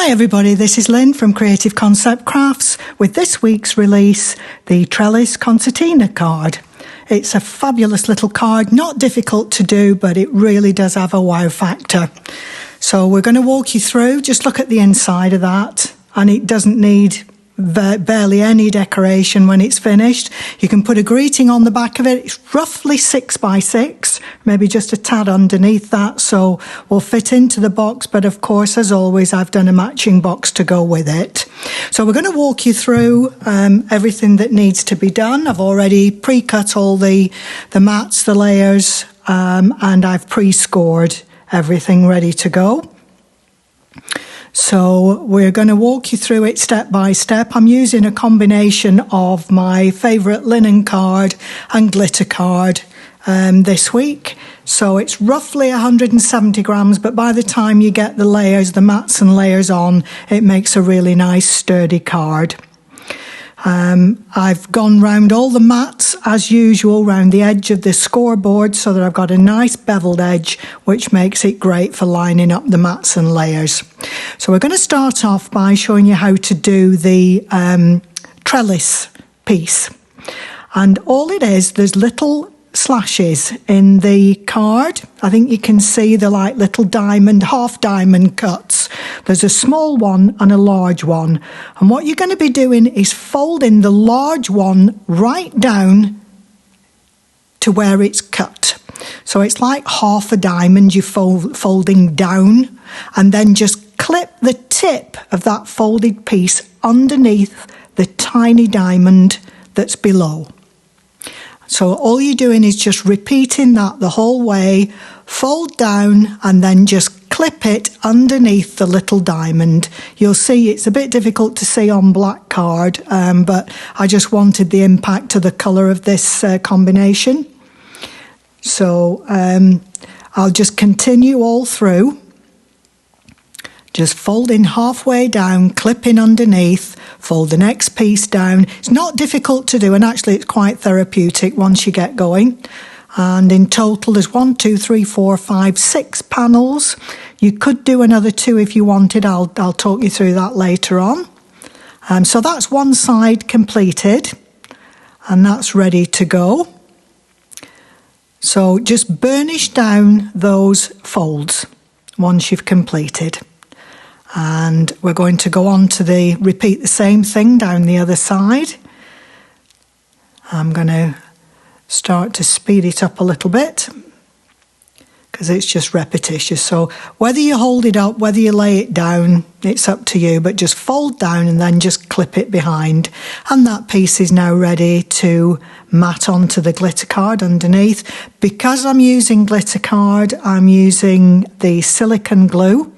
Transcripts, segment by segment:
Hi everybody, this is Lynn from Creative Concept Crafts with this week's release, the Trellis Concertina card. It's a fabulous little card, not difficult to do, but it really does have a wow factor. So we're going to walk you through, just look at the inside of that, and it doesn't need barely any decoration when it's finished. You can put a greeting on the back of it. It's roughly 6 by 6, maybe just a tad underneath that, so will fit into the box. But of course, as always, I've done a matching box to go with it. So we're going to walk you through everything that needs to be done. I've already pre-cut all the mats, the layers, and I've pre-scored everything ready to go. So we're going to walk you through it step by step. I'm using a combination of my favourite linen card and glitter card this week. So it's roughly 170 grams, but by the time you get the layers, the mats and layers on, it makes a really nice sturdy card. I've gone round all the mats as usual round the edge of the scoreboard so that I've got a nice beveled edge, which makes it great for lining up the mats and layers. So we're going to start off by showing you how to do the trellis piece. And all it is, there's little slashes in the card. I think you can see the like little diamond, half diamond cuts. There's a small one and a large one. And what you're going to be doing is folding the large one right down to where it's cut. So it's like half a diamond you're folding down, and then just clip the tip of that folded piece underneath the tiny diamond that's below. So all you're doing is just repeating that the whole way, fold down and then just clip it underneath the little diamond. You'll see it's a bit difficult to see on black card, but I just wanted the impact of the colour of this combination. So I'll just continue all through. Just folding halfway down, clipping underneath, fold the next piece down. It's not difficult to do, and actually it's quite therapeutic once you get going. And in total there's 1, 2, 3, 4, 5, 6 panels. You could do another 2 if you wanted. I'll talk you through that later on. So that's one side completed, and that's ready to go. So just burnish down those folds once you've completed. And we're going to go on to repeat the same thing down the other side. I'm going to start to speed it up a little bit because it's just repetitious. So whether you hold it up, whether you lay it down, it's up to you, but just fold down and then just clip it behind. And that piece is now ready to mat onto the glitter card underneath. Because I'm using glitter card, I'm using the silicone glue,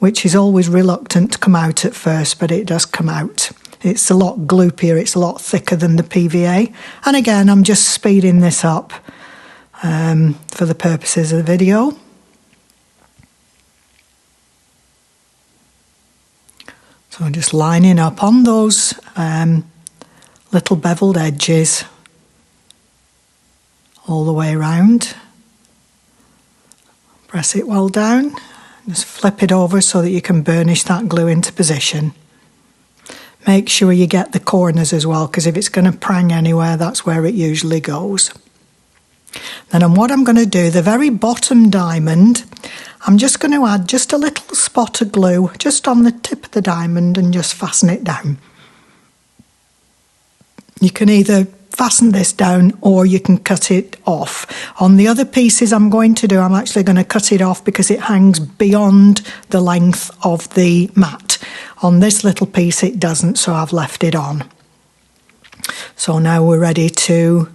which is always reluctant to come out at first, but it does come out. It's a lot gloopier, it's a lot thicker than the PVA. And again, I'm just speeding this up for the purposes of the video. So I'm just lining up on those little beveled edges all the way around. Press it well down. Just flip it over so that you can burnish that glue into position. Make sure you get the corners as well, because if it's going to prang anywhere, that's where it usually goes. Then what I'm going to do, the very bottom diamond, I'm just going to add just a little spot of glue just on the tip of the diamond and just fasten it down. You can either fasten this down or you can cut it off. On the other pieces I'm going to do, I'm actually going to cut it off because it hangs beyond the length of the mat. On this little piece it doesn't, so I've left it on. So now we're ready to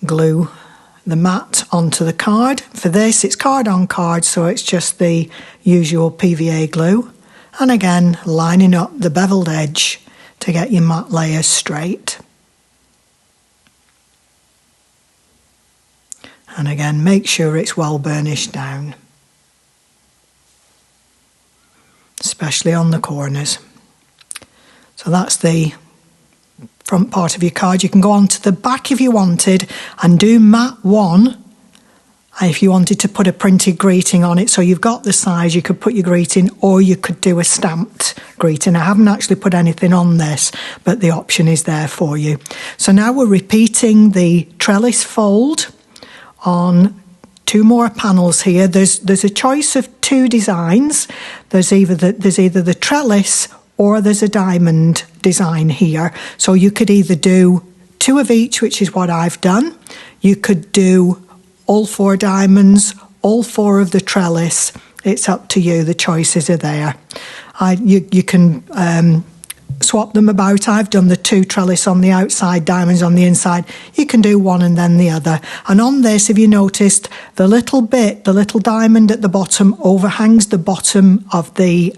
glue the mat onto the card. For this it's card on card, so it's just the usual PVA glue. And again, lining up the beveled edge to get your mat layers straight. And again, make sure it's well burnished down, especially on the corners. So that's the front part of your card. You can go on to the back if you wanted and do mat 1 If you wanted to put a printed greeting on it, so you've got the size, you could put your greeting, or you could do a stamped greeting. I haven't actually put anything on this, but the option is there for you. So now we're repeating the trellis fold on 2 more panels here. There's a choice of 2 designs. There's either the trellis or there's a diamond design here. So you could either do 2 of each, which is what I've done. You could do all 4 diamonds, all 4 of the trellis. It's up to you. The choices are there. You can swap them about. I've done the 2 trellis on the outside, diamonds on the inside. You can do one and then the other. And on this, if you noticed, the little diamond at the bottom overhangs the bottom of the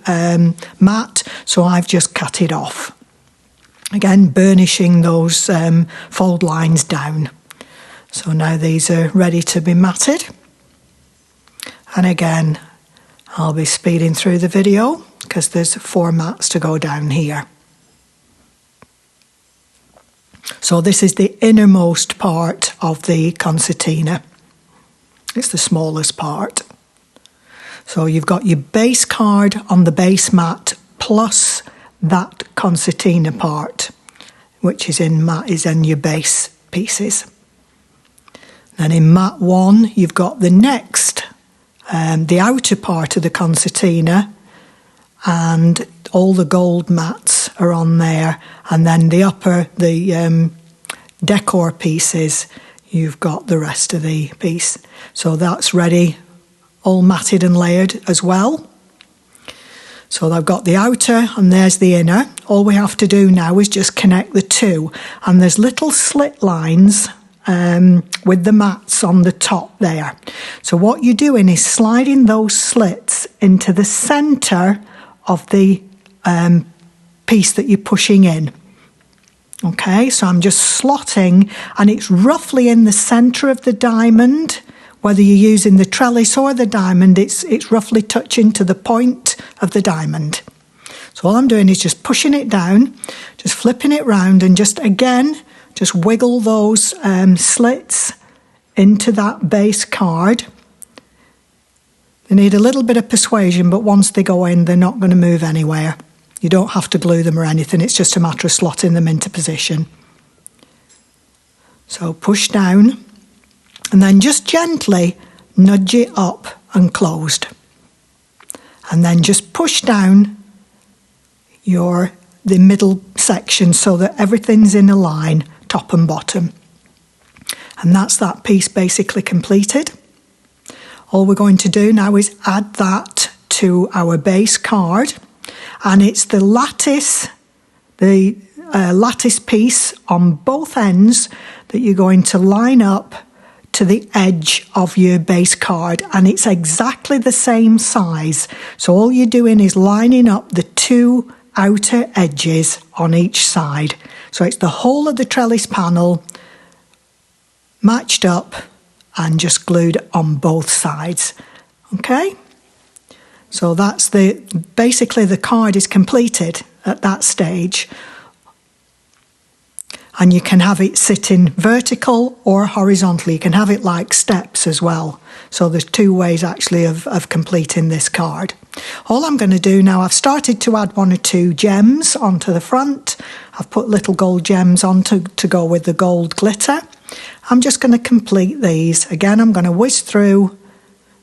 mat. So I've just cut it off. Again, burnishing those fold lines down. So now these are ready to be matted. And again, I'll be speeding through the video because there's 4 mats to go down here. So this is the innermost part of the concertina. It's the smallest part. So you've got your base card on the base mat plus that concertina part, which is in your base pieces. Then in mat 1, you've got the next, the outer part of the concertina, and all the gold mats are on there. And then the upper, the decor pieces, you've got the rest of the piece. So that's ready, all matted and layered as well. So I've got the outer and there's the inner. All we have to do now is just connect the 2. And there's little slit lines with the mats on the top there. So what you're doing is sliding those slits into the centre of the piece that you're pushing in. Okay, so I'm just slotting, and it's roughly in the centre of the diamond. Whether you're using the trellis or the diamond, it's roughly touching to the point of the diamond. So all I'm doing is just pushing it down, just flipping it round, and just wiggle those slits into that base card. They need a little bit of persuasion, but once they go in, they're not going to move anywhere. You don't have to glue them or anything. It's just a matter of slotting them into position. So push down, and then just gently nudge it up and closed. And then just push down the middle section so that everything's in a line, top and bottom. And that's that piece basically completed. All we're going to do now is add that to our base card, and it's the lattice piece on both ends that you're going to line up to the edge of your base card, and it's exactly the same size. So all you're doing is lining up the 2 outer edges on each side. So it's the whole of the trellis panel matched up and just glued on both sides. Okay? So that's basically the card is completed at that stage. And you can have it sitting vertical or horizontal. You can have it like steps as well. So there's 2 ways actually of completing this card. All I'm going to do now, I've started to add 1 or 2 gems onto the front. I've put little gold gems on to go with the gold glitter. I'm just going to complete these. Again, I'm going to whiz through.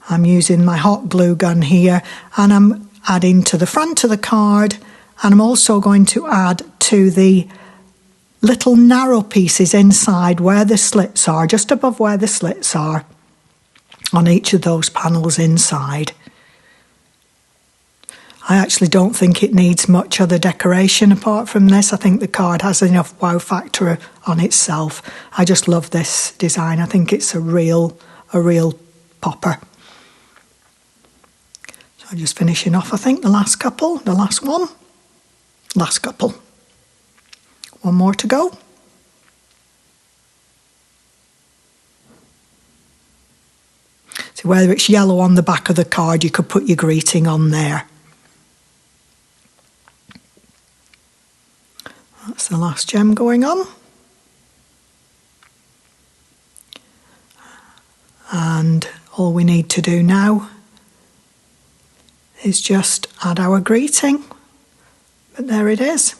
I'm using my hot glue gun here, and I'm adding to the front of the card, and I'm also going to add to the little narrow pieces inside where the slits are, just above where the slits are, on each of those panels inside. I actually don't think it needs much other decoration apart from this. I think the card has enough wow factor on itself. I just love this design. I think it's a real popper. So I'm just finishing off, I think, the last couple. Last couple. 1 more to go. So whether it's yellow on the back of the card, you could put your greeting on there. That's the last gem going on. And All we need to do now is just add our greeting. But there it is.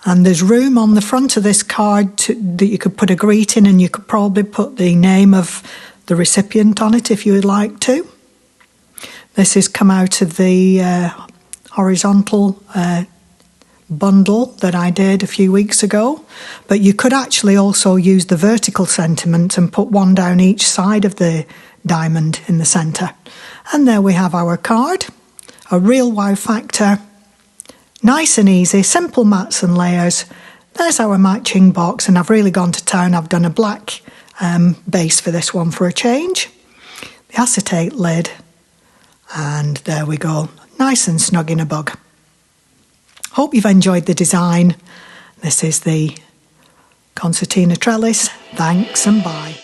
And there's room on the front of this card that you could put a greeting, and you could probably put the name of the recipient on it if you would like to. This has come out of the horizontal bundle that I did a few weeks ago, but you could actually also use the vertical sentiment and put one down each side of the diamond in the centre. And there we have our card, a real wow factor, nice and easy, simple mats and layers. There's our matching box, and I've really gone to town. I've done a black base for this one for a change, the acetate lid, and there we go, nice and snug in a bug. Hope you've enjoyed the design. This is the concertina trellis. Thanks and bye.